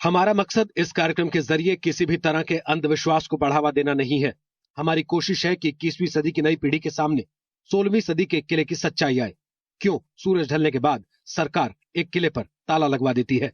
हमारा मकसद इस कार्यक्रम के जरिए किसी भी तरह के अंधविश्वास को बढ़ावा देना नहीं है। हमारी कोशिश है कि 21वीं सदी की नई पीढ़ी के सामने 16वीं सदी के किले की सच्चाई आए। क्यों सूरज ढलने के बाद सरकार एक किले पर ताला लगवा देती है।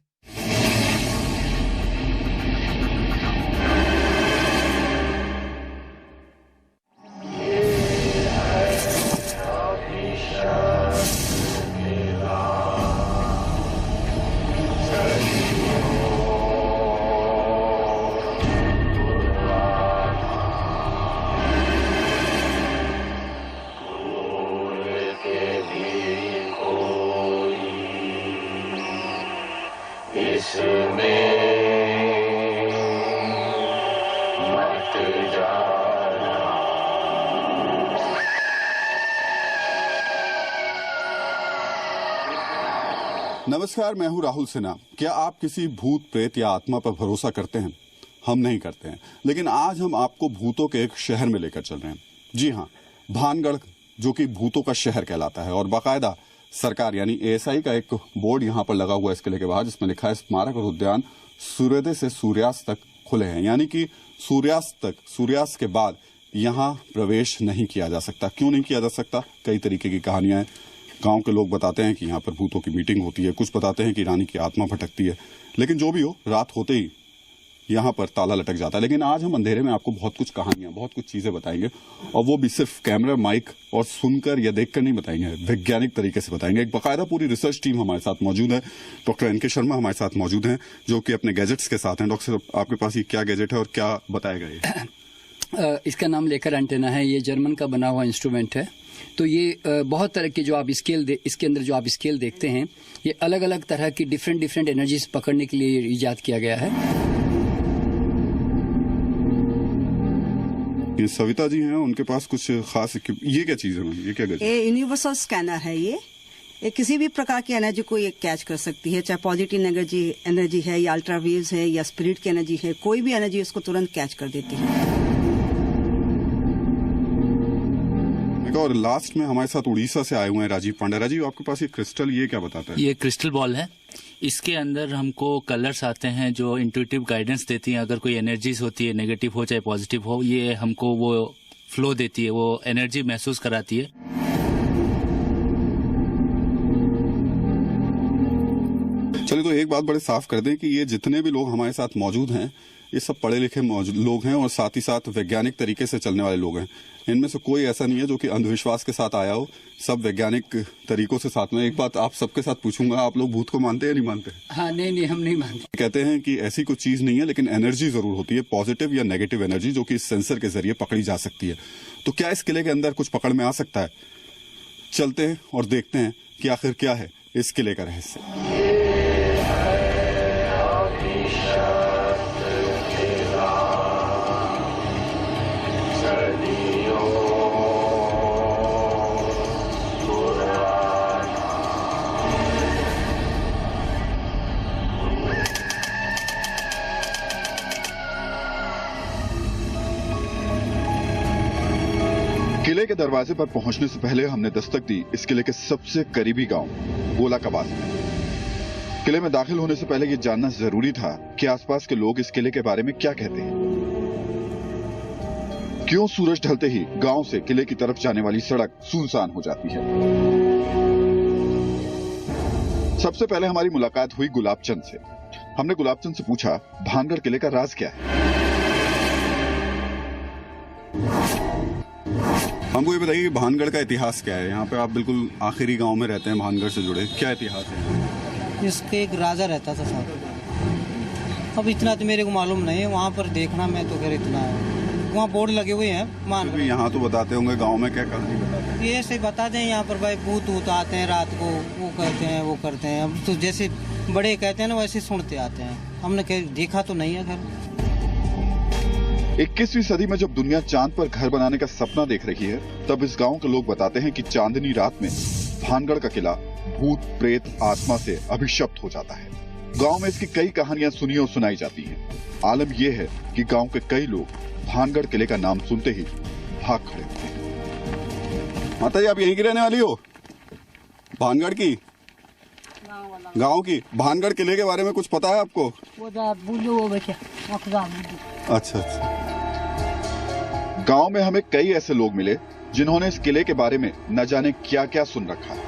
नमस्कार, मैं हूं राहुल सिन्हा। क्या आप किसी भूत प्रेत या आत्मा पर भरोसा करते हैं? हम नहीं करते हैं, लेकिन आज हम आपको भूतों के एक शहर में लेकर चल रहे हैं। जी हां, भानगढ़, जो कि भूतों का शहर कहलाता है और बाकायदा सरकार यानी ASI का एक बोर्ड यहां पर लगा हुआ है इस किले के बाहर, जिसमें लिखा है स्मारक और उद्यान सूर्योदय से सूर्यास्त तक खुले हैं। यानी कि सूर्यास्त के बाद यहाँ प्रवेश नहीं किया जा सकता। क्यों नहीं किया जा सकता? कई तरीके की कहानियां हैं। गांव के लोग बताते हैं कि यहाँ पर भूतों की मीटिंग होती है, कुछ बताते हैं कि रानी की आत्मा भटकती है, लेकिन जो भी हो, रात होते ही यहाँ पर ताला लटक जाता है। लेकिन आज हम अंधेरे में आपको बहुत कुछ कहानियां, बहुत कुछ चीजें बताएंगे, और वो भी सिर्फ कैमरा, माइक और सुनकर या देखकर नहीं बताएंगे, वैज्ञानिक तरीके से बताएंगे। एक बाकायदा पूरी रिसर्च टीम हमारे साथ मौजूद है। डॉक्टर NK शर्मा हमारे साथ मौजूद हैं, जो कि अपने गैजेट्स के साथ हैं। डॉक्टर साहब, आपके पास ये क्या गैजेट है और क्या बताएगा ये? इसका नाम लेकर एंटेना है। ये जर्मन का बना हुआ इंस्ट्रूमेंट है। तो ये बहुत तरह के जो आप इसके अंदर जो आप स्केल देखते हैं, ये अलग अलग तरह की डिफरेंट एनर्जीज पकड़ने के लिए इजाद किया गया है। ये सविता जी हैं, उनके पास कुछ खास ये क्या चीज है? ये क्या गैजेट? ये यूनिवर्सल स्कैनर है। ये किसी भी प्रकार की एनर्जी को ये कैच कर सकती है, चाहे पॉजिटिव एनर्जी है या अल्ट्रावेव्स है या स्पिरिट की एनर्जी है, कोई भी एनर्जी उसको तुरंत कैच कर देती है। और लास्ट में हमारे साथ उड़ीसा से आए हुए हैं राजीव पांडे। राजीव, आपके पास ये क्रिस्टल, ये क्या बताता है? ये क्रिस्टल बॉल है। इसके अंदर हमको कलर्स आते हैं जो इंट्यूटिव गाइडेंस देती हैं। अगर कोई एनर्जीज होती है, नेगेटिव हो चाहे पॉजिटिव हो, ये हमको वो फ्लो देती है, वो एनर्जी महसूस कराती है। चलिए, तो एक बात बड़े साफ कर दें कि ये जितने भी लोग हमारे साथ मौजूद हैं, ये सब पढ़े लिखे लोग हैं और साथ ही साथ वैज्ञानिक तरीके से चलने वाले लोग हैं। इनमें से कोई ऐसा नहीं है जो कि अंधविश्वास के साथ आया हो। सब वैज्ञानिक तरीकों से साथ में। एक बात आप सबके साथ पूछूंगा, आप लोग भूत को मानते हैं या नहीं मानते? हाँ, नहीं, हम नहीं मानते। कहते हैं कि ऐसी कोई चीज नहीं है, लेकिन एनर्जी जरूर होती है, पॉजिटिव या नेगेटिव एनर्जी, जो कि इस सेंसर के जरिए पकड़ी जा सकती है। तो क्या इस किले के अंदर कुछ पकड़ में आ सकता है? चलते हैं और देखते हैं कि आखिर क्या है इस किले का रहस्य। किले के दरवाजे पर पहुंचने से पहले हमने दस्तक दी इस किले के सबसे करीबी गांव गोला कबास में। किले में दाखिल होने से पहले यह जानना जरूरी था कि आसपास के लोग इस किले के बारे में क्या कहते हैं। क्यों सूरज ढलते ही गांव से किले की तरफ जाने वाली सड़क सुनसान हो जाती है। सबसे पहले हमारी मुलाकात हुई गुलाबचंद से। हमने गुलाबचंद से पूछा, भानगढ़ किले का राज क्या है? हमको ये बताइए कि भानगढ़ का इतिहास क्या है? यहाँ पे आप बिल्कुल आखिरी गांव में रहते हैं, भानगढ़ से जुड़े, क्या इतिहास है? इसके एक राजा रहता था साहब। अब इतना तो मेरे को मालूम नहीं है, वहाँ पर देखना मैं तो खैर इतना है। वहाँ बोर्ड लगे हुए हैं मान। यहाँ तो बताते होंगे, गांव में क्या कहानी बताते हैं? ये ऐसे बताते हैं यहाँ पर भाई भूत आते हैं रात को, वो कहते हैं वो करते हैं। अब तो जैसे बड़े कहते हैं ना, वैसे सुनते आते हैं। हमने देखा तो नहीं है खैर। 21वीं सदी में जब दुनिया चांद पर घर बनाने का सपना देख रही है, तब इस गांव के लोग बताते हैं कि चांदनी रात में भानगढ़ का किला भूत प्रेत आत्मा से अभिशप्त हो जाता है। गांव में इसकी कई कहानियां सुनी और सुनाई जाती हैं। आलम यह है कि गांव के कई लोग भानगढ़ किले का नाम सुनते ही भाग खड़े होते हैं। माता जी, आप यहीं की रहने वाली हो? भानगढ़ की? गांव की भानगढ़ किले के बारे में कुछ पता है आपको? अच्छा अच्छा। गांव में हमें कई ऐसे लोग मिले जिन्होंने इस किले के बारे में न जाने क्या क्या सुन रखा है।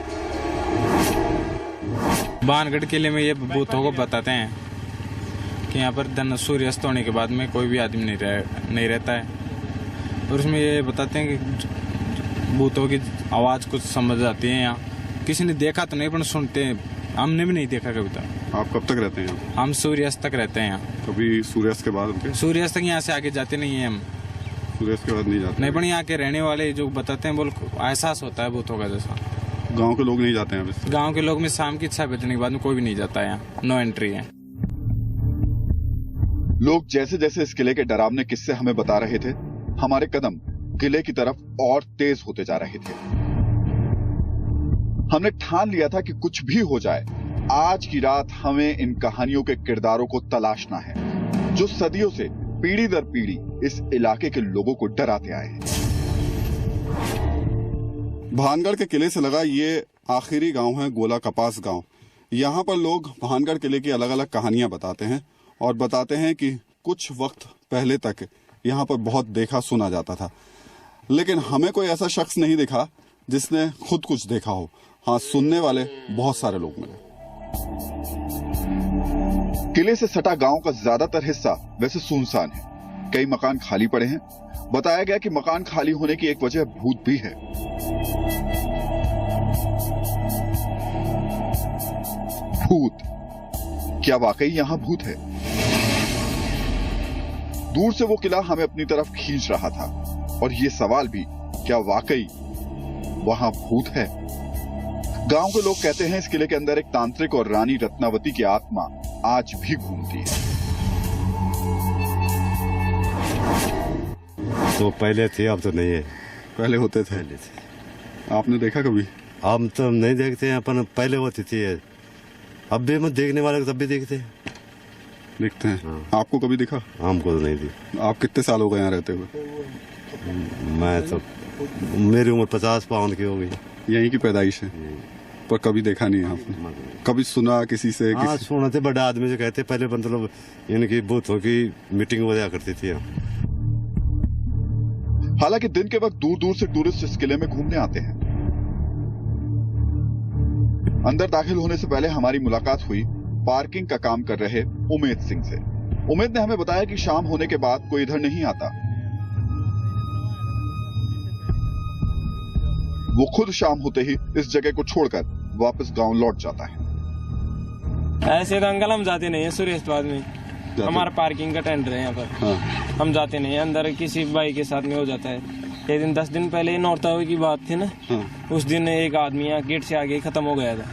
भानगढ़ किले में ये भूतों को बताते हैं कि यहाँ पर दिन सूर्यास्त होने के बाद में कोई भी आदमी नहीं रहता है, और उसमें ये बताते हैं कि भूतों की आवाज़ कुछ समझ आती है। यहाँ किसी ने देखा तो नहीं, पर सुनते हैं, हमने भी नहीं देखा कभी तक। आप कब तक रहते हैं यहाँ? हम सूर्यास्त तक रहते हैं यहाँ। कभी सूर्यास्त के बाद? सूर्यास्त तक यहाँ से आगे जाते नहीं है हम। सूर्यास्त के बाद नहीं जाते? नहीं, पर यहाँ के रहने वाले जो बताते हैं, बोल एहसास होता है भूतों का जैसा। गांव के लोग नहीं जाते हैं? गांव के लोग में शाम की 6 बजने के बाद में कोई भी नहीं जाता है यहाँ, नो एंट्री है। लोग जैसे जैसे इस किले के डरावने किस्से हमें बता रहे थे, हमारे कदम किले की तरफ और तेज होते जा रहे थे। हमने ठान लिया था कि कुछ भी हो जाए, आज की रात हमें इन कहानियों के किरदारों को तलाशना है, जो सदियों से पीढ़ी दर पीढ़ी इस इलाके के लोगों को डराते आए हैं। भानगढ़ के किले से लगा ये आखिरी गांव है गोला कपास गांव। यहाँ पर लोग भानगढ़ किले की अलग अलग कहानियां बताते हैं और बताते हैं कि कुछ वक्त पहले तक यहाँ पर बहुत देखा सुना जाता था, लेकिन हमें कोई ऐसा शख्स नहीं दिखा जिसने खुद कुछ देखा हो। हाँ, सुनने वाले बहुत सारे लोग मिले। किले से सटा गांव का ज्यादातर हिस्सा वैसे सुनसान है, कई मकान खाली पड़े हैं। बताया गया कि मकान खाली होने की एक वजह भूत भी है। भूत, क्या वाकई यहां भूत है? दूर से वो किला हमें अपनी तरफ खींच रहा था, और ये सवाल भी, क्या वाकई वहां भूत है? गांव के लोग कहते हैं इस किले के अंदर एक तांत्रिक और रानी रत्नावती की आत्मा आज भी घूमती है। तो पहले थे, अब तो नहीं है। पहले होते थे? पहले थे। आपने देखा कभी? हम तो नहीं देखते हैं, अपन पहले होती थी। अब भी हम देखने वाले तब भी देखते हैं। देखते हैं। हाँ। आपको कभी दिखा? हमको तो नहीं दी। आप कितने साल हो गए यहाँ रहते हुए? मैं तो, मेरी उम्र 50-52 की हो गई। यहीं की पैदाइश है, पर कभी देखा नहीं है आपने? कभी सुना किसी से? हाँ, सुना थे, बड़े आदमी से कहते पहले, मतलब इनकी भूतों की मीटिंग वजह करती थी। हालांकि दिन के वक्त दूर दूर से टूरिस्ट इस किले में घूमने आते हैं। अंदर दाखिल होने से पहले हमारी मुलाकात हुई पार्किंग का काम कर रहे उमेद सिंह से। उमेद ने हमें बताया कि शाम होने के बाद कोई इधर नहीं आता। वो खुद शाम होते ही इस जगह को छोड़कर वापस गांव लौट जाता है। ऐसे तो अंकल हम जाते नहीं है सूर्यास्त में, हमारा पार्किंग का टेंडर है यहाँ पर। हाँ। हम जाते नहीं है अंदर, किसी भाई के साथ में हो जाता है। एक दिन 10 दिन पहले नौरता की बात थी ना। हाँ। उस दिन एक आदमी यहाँ गेट से आगे खत्म हो गया था।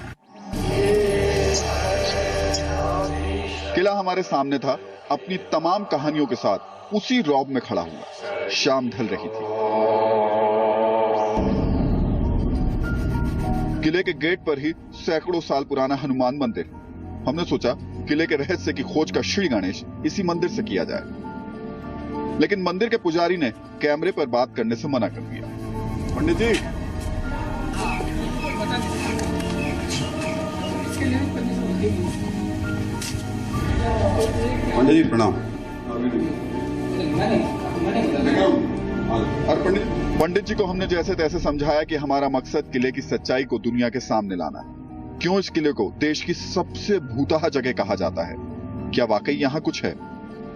किला हमारे सामने था, अपनी तमाम कहानियों के साथ उसी रौब में खड़ा हुआ। शाम ढल रही थी। किले के गेट पर ही सैकड़ों साल पुराना हनुमान मंदिर। हमने सोचा किले के रहस्य की खोज का श्री गणेश इसी मंदिर से किया जाए, लेकिन मंदिर के पुजारी ने कैमरे पर बात करने से मना कर दिया। पंडित जी, पंडित जी प्रणाम। और पंडित जी को हमने जैसे तैसे समझाया कि हमारा मकसद किले की सच्चाई को दुनिया के सामने लाना है। क्यों इस किले को देश की सबसे भूताहा जगह कहा जाता है? क्या वाकई यहाँ कुछ है?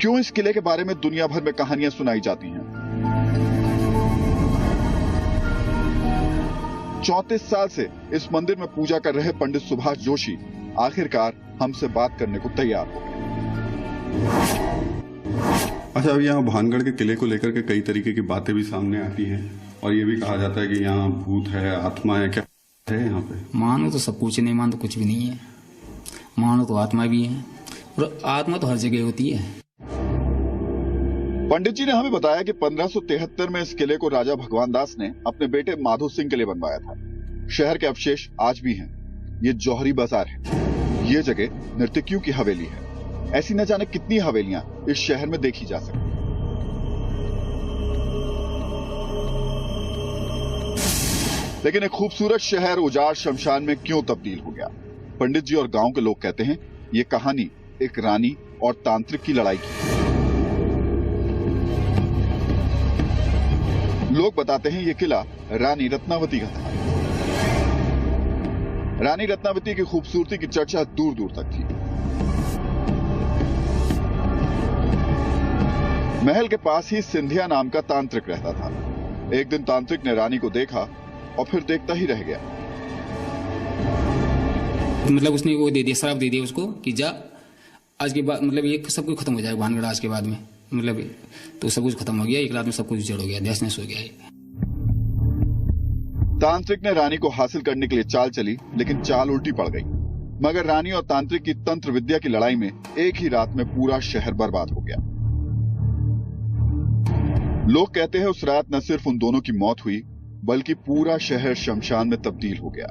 क्यों इस किले के बारे में दुनिया भर में कहानियां सुनाई जाती हैं? 34 साल से इस मंदिर में पूजा कर रहे पंडित सुभाष जोशी आखिरकार हमसे बात करने को तैयार हो गए। अच्छा, अब यहाँ भानगढ़ के किले को लेकर के कई तरीके की बातें भी सामने आती हैं, और ये भी कहा जाता है कि यहाँ भूत है, आत्मा है। क्या है यहाँ पे? मानो तो सब कुछ, नहीं मानो तो कुछ भी नहीं है। मानो तो आत्मा भी है, और आत्मा तो हर जगह होती है। पंडित जी ने हमें बताया कि 1573 में इस किले को राजा भगवान दास ने अपने बेटे माधो सिंह के लिए बनवाया था। शहर के अवशेष आज भी हैं। ये जौहरी बाजार है। ये जगह नर्तकियों की हवेली है। ऐसी न जाने कितनी हवेलियां इस शहर में देखी जा सकती। लेकिन एक खूबसूरत शहर उजाड़ शमशान में क्यों तब्दील हो गया? पंडित जी और गांव के लोग कहते हैं ये कहानी एक रानी और तांत्रिक की लड़ाई की। लोग बताते हैं ये किला रानी रत्नावती का था। रानी रत्नावती की खूबसूरती की चर्चा दूर दूर तक थी। महल के पास ही सिंधिया नाम का तांत्रिक रहता था। एक दिन तांत्रिक ने रानी को देखा और फिर देखता ही रह गया। मतलब उसने वो दे दिया, श्राप दे दिया उसको कि जा आज के बाद मतलब ये सब कुछ खत्म हो जाएगा भानगढ़ आज के बाद में, मतलब तो सब कुछ खत्म हो गया, एक रात में सब कुछ जड़ हो गया, देश नष्ट हो गया। तांत्रिक ने रानी को हासिल करने के लिए चाल चली, लेकिन चाल उल्टी पड़ गई। मगर रानी और तांत्रिक की तंत्र विद्या की लड़ाई में एक ही रात में पूरा शहर बर्बाद हो गया। लोग कहते हैं उस रात न सिर्फ उन दोनों की मौत हुई, बल्कि पूरा शहर शमशान में तब्दील हो गया।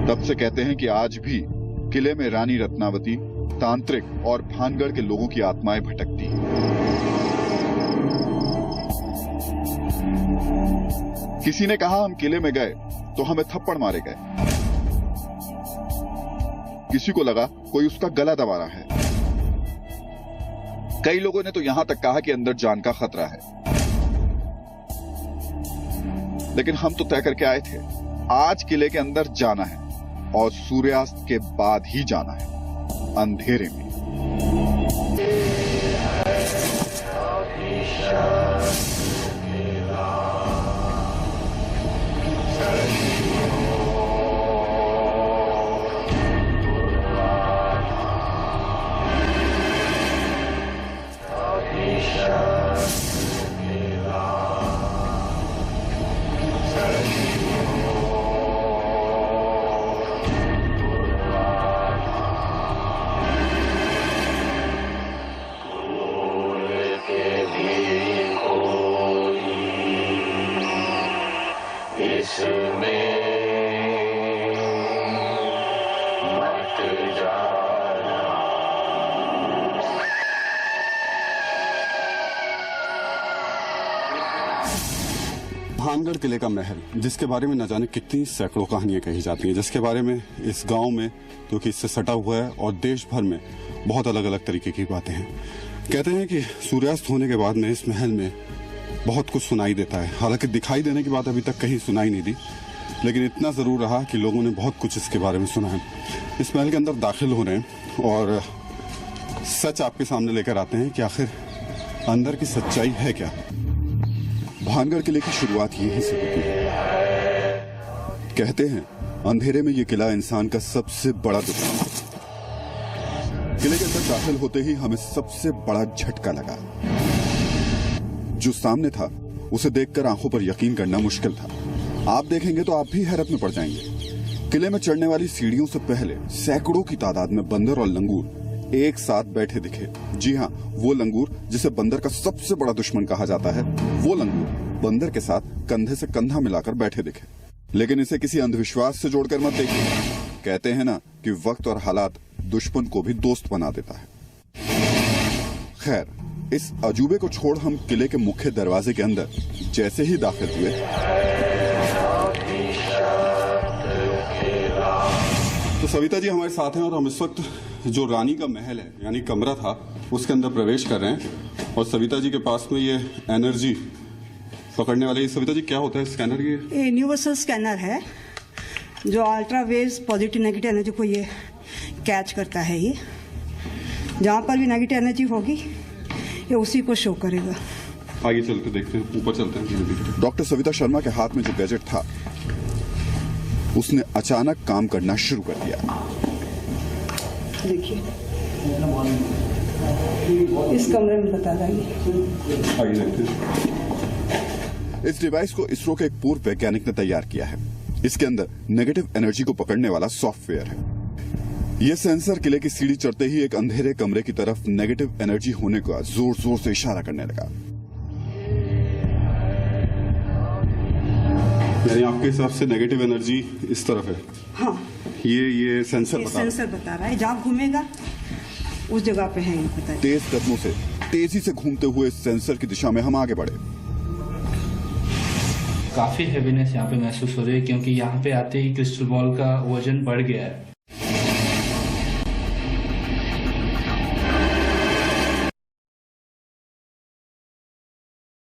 तब से कहते हैं कि आज भी किले में रानी रत्नावती, तांत्रिक और भानगढ़ के लोगों की आत्माएं भटकती हैं। किसी ने कहा हम किले में गए तो हमें थप्पड़ मारे गए। किसी को लगा कोई उसका गला दबा रहा है। कई लोगों ने तो यहां तक कहा कि अंदर जान का खतरा है। लेकिन हम तो तय करके आए थे, आज किले के अंदर जाना है और सूर्यास्त के बाद ही जाना है, अंधेरे में। भानगढ़ किले का महल, जिसके बारे में न जाने कितनी सैकड़ों कहानियां कही जाती हैं, जिसके बारे में इस गांव में, क्योंकि इससे सटा हुआ है, और देश भर में बहुत अलग अलग तरीके की बातें हैं। कहते हैं कि सूर्यास्त होने के बाद में इस महल में बहुत कुछ सुनाई देता है। हालांकि दिखाई देने की बात अभी तक कहीं सुनाई नहीं दी, लेकिन इतना जरूर रहा कि लोगों ने बहुत कुछ इसके बारे में सुना है। इस महल के अंदर दाखिल हो रहे हैं और सच आपके सामने लेकर आते हैं कि आखिर अंदर की सच्चाई है क्या। भानगढ़ किले की शुरुआत यहीं से होती है। कहते हैं अंधेरे में यह किला इंसान का सबसे बड़ा दुश्मन है। किले के अंदर दाखिल होते ही हमें सबसे बड़ा झटका लगा। जो सामने था उसे देखकर आंखों पर यकीन करना मुश्किल था। आप देखेंगे तो आप भी हैरत में पड़ जाएंगे। किले में चढ़ने वाली सीढ़ियों से पहले सैकड़ों की तादाद में बंदर और लंगूर एक साथ बैठे दिखे। जी हाँ, वो लंगूर जिसे बंदर का सबसे बड़ा दुश्मन कहा जाता है, वो लंगूर बंदर के साथ कंधे से कंधा मिलाकर बैठे दिखे। लेकिन इसे किसी अंधविश्वास से जोड़कर मत देखिए। कहते हैं ना कि वक्त और हालात दुश्मन को भी दोस्त बना देता है। खैर, इस अजूबे को छोड़ हम किले के मुख्य दरवाजे के अंदर जैसे ही दाखिल हुए, तो सविता जी हमारे साथ हैं और हम इस वक्त जो रानी का महल है, यानी कमरा था, उसके अंदर प्रवेश कर रहे हैं। और सविता जी के पास में ये एनर्जी पकड़ने वाले, सविता जी क्या होता है स्कैनर? ये यूनिवर्सल स्कैनर है जो अल्ट्रावेव्स पॉजिटिव नेगेटिव एनर्जी को ये कैच करता है। ये जहाँ पर भी नेगेटिव एनर्जी होगी ये उसी को शो करेगा। आगे चलते देखते हैं, ऊपर चलते हैं। डॉक्टर सविता शर्मा के हाथ में जो गैजेट था उसने अचानक काम करना शुरू कर दिया। देखिए इस कमरे में बता रहा है। आगे देखते हैं। इस डिवाइस को इसरो के एक पूर्व वैज्ञानिक ने तैयार किया है। इसके अंदर नेगेटिव एनर्जी को पकड़ने वाला सॉफ्टवेयर है। यह सेंसर किले की सीढ़ी चढ़ते ही एक अंधेरे कमरे की तरफ नेगेटिव एनर्जी होने का जोर जोर से इशारा करने लगा। यानी आपके हिसाब से नेगेटिव एनर्जी इस तरफ है? हाँ, ये सेंसर बता रहा है। जहाँ घूमेगा उस जगह पे है। ये पता है। तेज कदमों से तेजी से घूमते हुए इस सेंसर की दिशा में हम आगे बढ़े। काफ़ी हैवीनेस यहाँ पे महसूस हो रही है क्योंकि यहाँ पे आते ही क्रिस्टल बॉल का वजन बढ़ गया है।